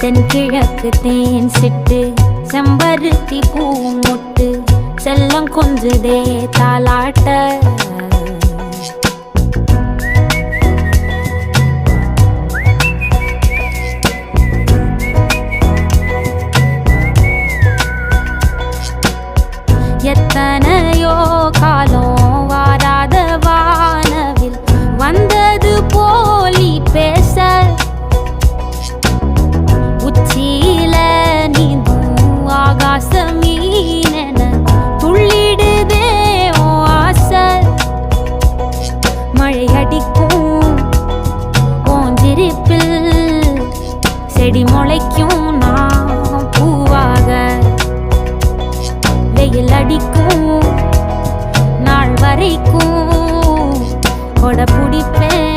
தென்கிழக்கு தேன் சிட்டு செம்பருத்தி பூ முட்டு செல்லம் கொஞ்சுதே தாலாட்ட எத்தனையோ காலம் வாராத வானவில் வந்தது போலி பேச உச்சியில நீந்தும் ஆகாச மீனென துள்ளிடுதே ஓ ஆசை மழை அடிக்கும் ஓஞ்சிருப்பில் செடி முளைக்கும் நான் பூவாக வெயில் அடிக்கும் நாள் வரைக்கும் கொடை பிடிப்பேன்